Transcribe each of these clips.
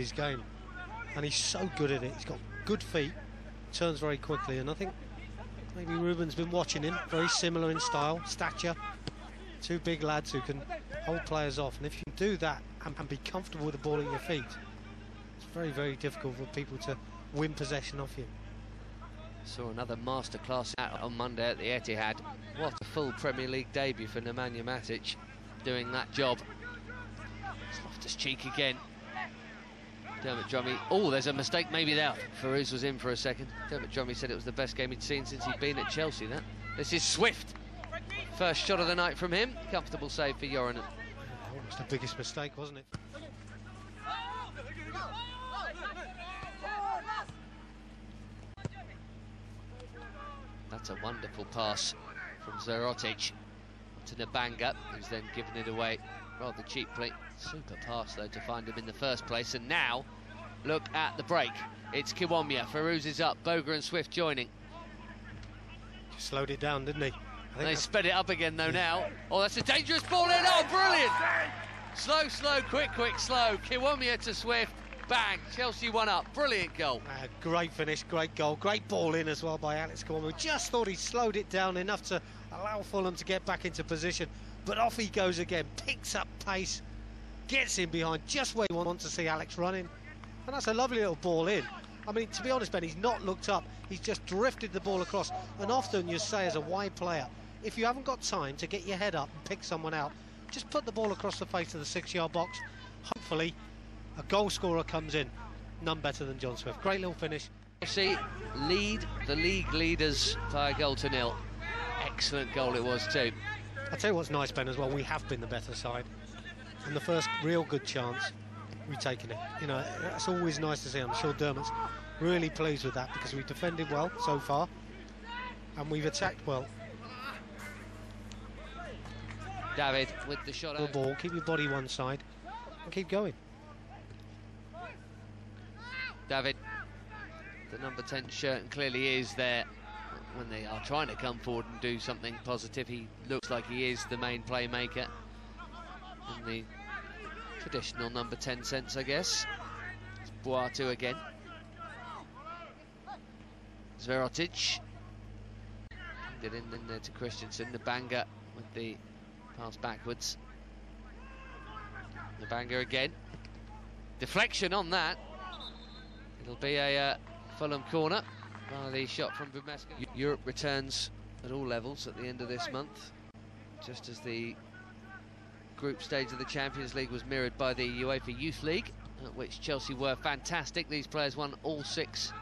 his game, and he's so good at it. He's got good feet, turns very quickly, and I think maybe Ruben's been watching him. Very similar in style, stature. Two big lads who can hold players off, and if you can do that and be comfortable with the ball at your feet, it's very, very difficult for people to win possession off you. Saw another masterclass out on Monday at the Etihad. What a full Premier League debut for Nemanja Matic, doing that job. It's Loftus-Cheek again. Dermot Drummy. Oh, there's a mistake maybe there. Feruz was in for a second. Dermot Drummy said it was the best game he'd seen since he'd been at Chelsea. This is Swift. First shot of the night from him. Comfortable save for Joronen. Almost the biggest mistake, wasn't it? That's a wonderful pass from Zverotic to Mananga, who's then given it away rather cheaply. Super pass though to find him in the first place. And now look at the break. It's Kiwomya. Feruz is up. Boga and Swift joining. Just slowed it down, didn't he? They sped it up again though now. Oh, that's a dangerous ball in. Oh, brilliant! Slow, slow, quick, quick, slow. Kiwomya to Swift. Bang! Chelsea 1 up. Brilliant goal. Great finish, great goal. Great ball in as well by Alex Kiwomya. Just thought he slowed it down enough to allow Fulham to get back into position. But off he goes again. Picks up pace. Gets in behind just where you want to see Alex running. And that's a lovely little ball in. I mean, to be honest, Ben, he's not looked up. He's just drifted the ball across. And often you say as a wide player, if you haven't got time to get your head up and pick someone out, just put the ball across the face of the 6-yard box. Hopefully a goal scorer comes in. None better than John Swift. Great little finish. Chelsea lead the league leaders by a goal to nil. Excellent goal it was too. I'll tell you what's nice, Ben, as well, we have been the better side. And the first real good chance, we've taken it. You know, that's always nice to see. I'm sure Dermot's really pleased with that because we've defended well so far and we've attacked well. David with the shot. The ball, keep your body one side and keep going. David, the number 10 shirt, and clearly is there when they are trying to come forward and do something positive. He looks like he is the main playmaker in the traditional number 10 sense, I guess. It's Buatu again. Zverotic. Get in there to Christensen. Mananga with the pass backwards. Mananga again. Deflection on that. It'll be a Fulham corner by the shot from Bumeska. Europe returns at all levels at the end of this month, just as the group stage of the Champions League was mirrored by the UEFA Youth League, at which Chelsea were fantastic. These players won all 6.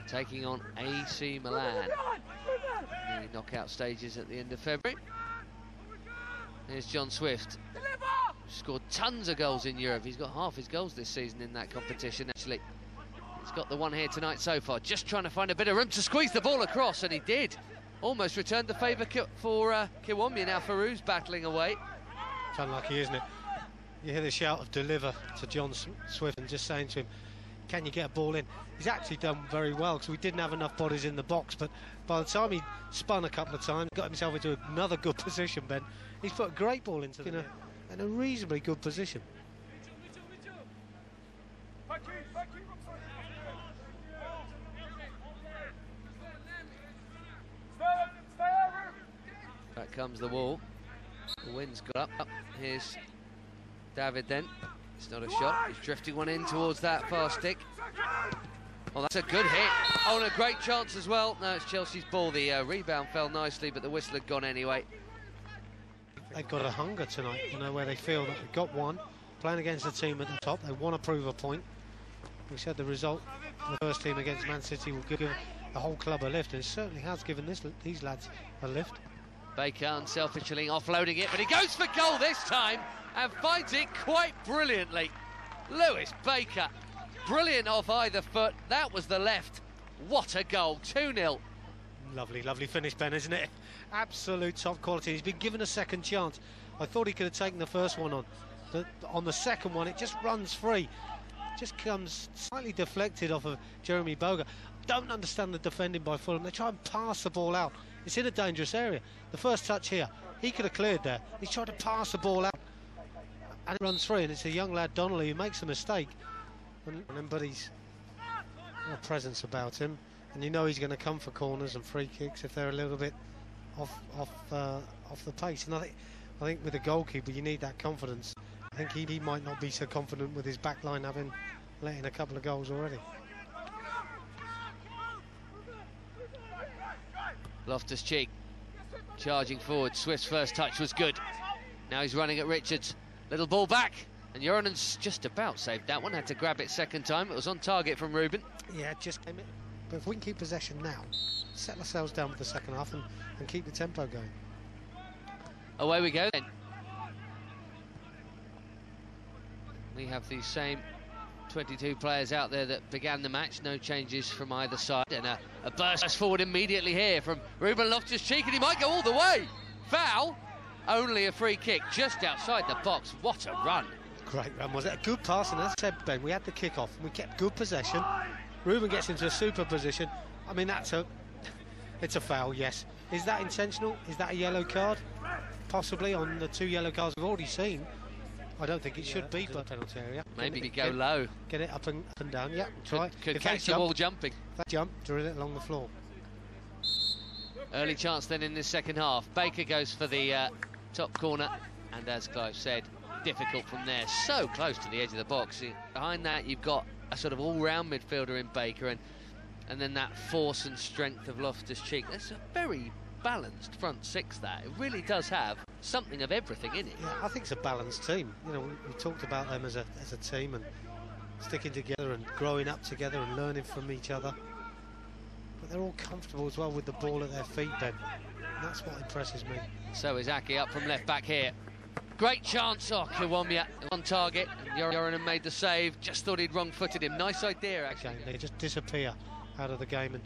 Taking on AC Milan in the knockout stages at the end of February. Here's John Swift, who scored tons of goals in Europe. He's got half his goals this season in that competition, actually. He's got the one here tonight so far, just trying to find a bit of room to squeeze the ball across, and he did. Almost returned the favour for Kiwomya. Now Feruz battling away. It's unlucky, isn't it? You hear the shout of deliver to John Swift and just saying to him, can you get a ball in? He's actually done very well because we didn't have enough bodies in the box, but by the time he spun a couple of times, got himself into another good position, Ben, he's put a great ball into in a reasonably good position. Back comes the wall. The wind's got up. Here's David then. It's not a shot. He's drifting one in towards that far stick. Oh, that's a good hit. Oh, and a great chance as well. No, it's Chelsea's ball. The rebound fell nicely, but the whistle had gone anyway. They've got a hunger tonight, you know, where they feel that they've got one. Playing against the team at the top, they want to prove a point. We said the result, the first team against Man City, will give the whole club a lift, and it certainly has given these lads a lift. Baker unselfishly offloading it, but he goes for goal this time and finds it quite brilliantly. Lewis Baker, brilliant off either foot. That was the left. What a goal, 2-0. Lovely, lovely finish, Ben, isn't it? Absolute top quality. He's been given a second chance. I thought he could have taken the first one on. But on the second one, it just runs free. Just comes slightly deflected off of Jeremie Boga. Don't understand the defending by Fulham. They try and pass the ball out. It's in a dangerous area. The first touch here, he could have cleared there. He's trying to pass the ball out. and it runs free, and it's a young lad, Donnelly, who makes a mistake. But he's got a presence about him, and you know he's going to come for corners and free kicks if they're a little bit off the pace. And I think with the goalkeeper, you need that confidence. I think he might not be so confident with his back line having let in a couple of goals already. Loftus-Cheek charging forward. Swift's first touch was good. Now he's running at Richards. Little ball back, and Joronen's just about saved that one. Had to grab it second time. It was on target from Ruben. Yeah, just came in. But if we can keep possession now, settle ourselves down for the second half and keep the tempo going. Away we go then. We have the same 22 players out there that began the match. No changes from either side. And a burst forward immediately here from Ruben Loftus-Cheek, and he might go all the way. Foul. Only a free kick just outside the box. What a run. Great run, was it? A good pass, and as I said, Ben, we had the kick-off and we kept good possession. Ruben gets into a super position. I mean, it's a foul, yes. Is that intentional? Is that a yellow card? Possibly on the 2 yellow cards we've already seen. I don't think it should be, but penalty area. Maybe go low. Get it up and down, yeah, try. Could catch the ball jumping. If they jump, drill it along the floor. Early chance then in this second half. Baker goes for the top corner, and as Clive said, difficult from there. So close to the edge of the box. Behind that, you've got a sort of all-round midfielder in Baker, and then that force and strength of Loftus-Cheek. That's a very balanced front six. That it really does have something of everything in it. Yeah, I think it's a balanced team. You know, we talked about them as a team and sticking together and growing up together and learning from each other. But they're all comfortable as well with the ball at their feet, Ben. And that's what impresses me. So is Aki up from left back here. Great chance. Oh, Kiwomya on target. Joronen made the save. Just thought he'd wrong-footed him. Nice idea, actually. They just disappear out of the game, and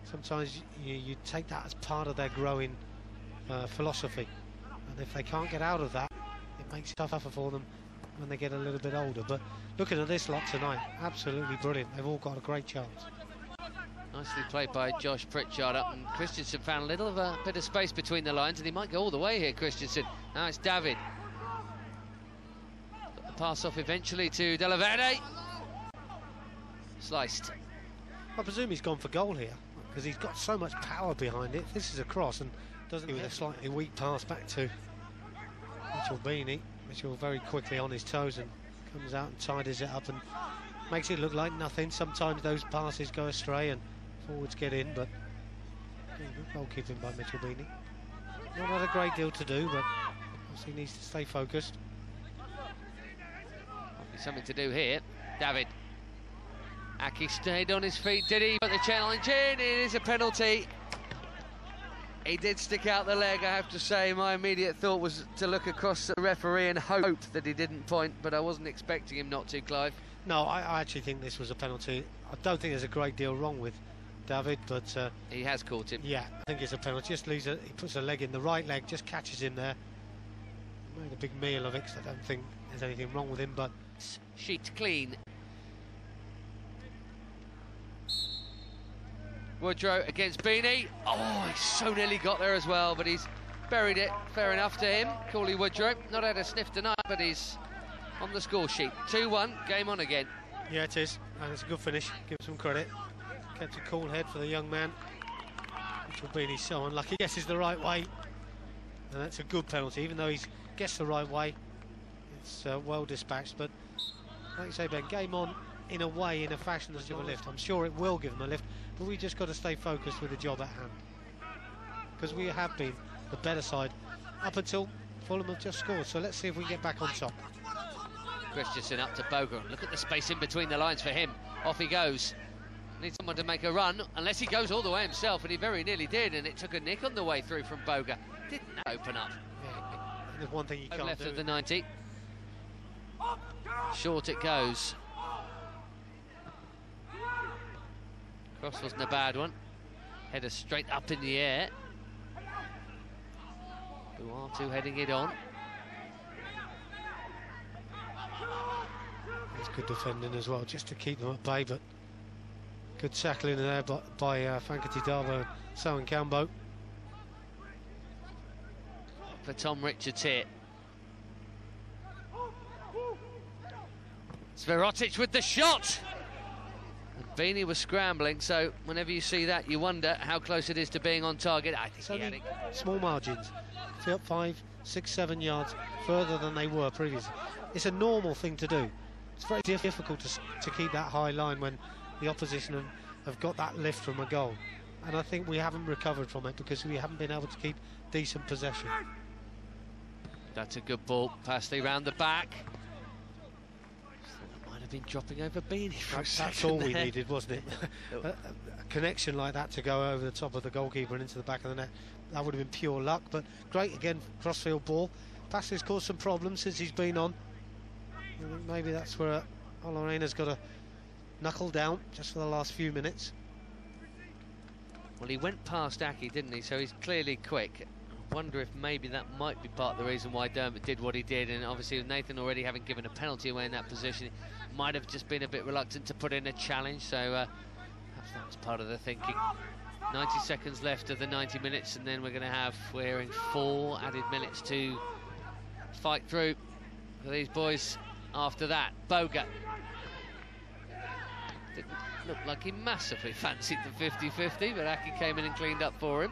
sometimes you take that as part of their growing philosophy. And if they can't get out of that, it makes it tougher for them when they get a little bit older. But looking at this lot tonight, absolutely brilliant. They've all got a great chance. Nicely played by Josh Pritchard up, and Christensen found a little of a bit of space between the lines, and he might go all the way here, Christensen. Now it's David. Got the pass off eventually to De La Verde. Sliced. I presume he's gone for goal here, because he's got so much power behind it. This is a cross, and doesn't with a slightly weak pass back to Mitchell Beeney. Mitchell very quickly on his toes and comes out and tidies it up and makes it look like nothing. Sometimes those passes go astray and forwards get in, but good goalkeeping by Mitchell Beeney. Not a great deal to do, but obviously needs to stay focused. Might be something to do here. David. Aki stayed on his feet, did he? Put the challenge in, it is a penalty. He did stick out the leg, I have to say. My immediate thought was to look across the referee and hope that he didn't point, but I wasn't expecting him not to, Clive. No, I actually think this was a penalty. I don't think there's a great deal wrong with David, but he has caught him. Yeah, I think it's a penalty. Just leaves he puts a leg in, the right leg, just catches him there. Made a big meal of it, because I don't think there's anything wrong with him, but sheet clean. Woodrow against Beeney. Oh, he so nearly got there as well, but he's buried it. Fair enough to him. Cooley Woodrow. Not had a sniff tonight, but he's on the score sheet. 2-1, game on again. Yeah, it is, and it's a good finish. Give him some credit. Kept a cool head for the young man. Mitchell Beeney's so unlucky. Guesses the right way, and that's a good penalty. Even though he's guessed the right way, it's well dispatched. But like you say, Ben, game on in a way, in a fashion that's give a lift. I'm sure it will give them a lift, but we just got to stay focused with the job at hand, because we have been the better side up until Fulham have just scored. So let's see if we get back on top. Christensen up to Boga. Look at the space in between the lines for him. Off he goes. Needs someone to make a run, unless he goes all the way himself, and he very nearly did, and it took a nick on the way through from Boga. Didn't open up. Yeah, there's one thing you can't left do. Of the 90. Short it goes. Cross wasn't a bad one. Header straight up in the air. Buatu heading it on. It's good defending as well, just to keep them at bay, but good tackling there by Fankaty, Dabo and Ssewankambo. For Tom Richards here. Zverotic with the shot! And Beeney was scrambling, so whenever you see that, you wonder how close it is to being on target. I think he had it. Small margins, 5, 6, 7 yards further than they were previously. It's a normal thing to do. It's very difficult to keep that high line when the opposition have got that lift from a goal. And I think we haven't recovered from it because we haven't been able to keep decent possession. That's a good ball. Passley round the back. Might have been dropping over Beeney for a second. That's all we needed, wasn't it? a connection like that to go over the top of the goalkeeper and into the back of the net. That would have been pure luck, but great again, crossfield ball. Passley's caused some problems since he's been on. I think maybe that's where Aina's got to knuckle down just for the last few minutes. Well, he went past Aki, didn't he? So he's clearly quick. I wonder if maybe that might be part of the reason why Dermot did what he did, and obviously with Nathan already having given a penalty away in that position, he might have just been a bit reluctant to put in a challenge, so perhaps that was part of the thinking. 90 seconds left of the 90 minutes, and then we're going to have, we're hearing 4 added minutes to fight through for these boys after that. Boga didn't look like he massively fancied the 50-50, but Aki came in and cleaned up for him.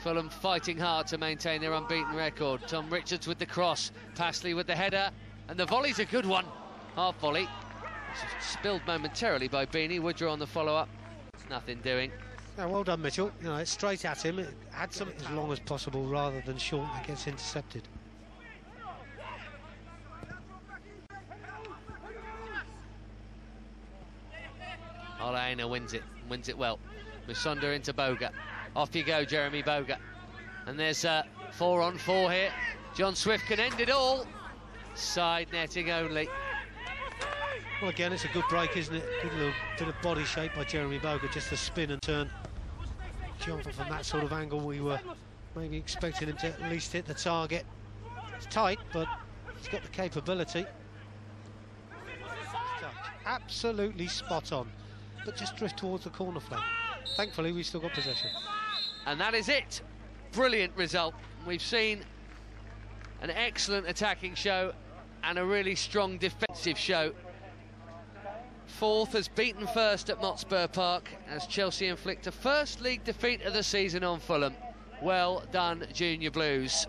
Fulham fighting hard to maintain their unbeaten record. Tom Richards with the cross, Passley with the header, and the volley's a good one. Half volley. Spilled momentarily by Beeney. Woodrow on the follow-up. Nothing doing. Yeah, well done, Mitchell. You know, it's straight at him. It had something as long as possible rather than short that gets intercepted. Aina wins it well. Musonda into Boga. Off you go, Jeremie Boga. And there's 4 on 4 here. John Swift can end it all. Side netting only. Well, again, it's a good break, isn't it? Good little bit of body shape by Jeremie Boga, just to spin and turn. Jump from that sort of angle, we were maybe expecting him to at least hit the target. It's tight, but he's got the capability. Absolutely spot on, but just drift towards the corner flag. Thankfully, we've still got possession. And that is it. Brilliant result. We've seen an excellent attacking show and a really strong defensive show. Fourth has beaten first at Motspur Park as Chelsea inflict a first league defeat of the season on Fulham. Well done, Junior Blues.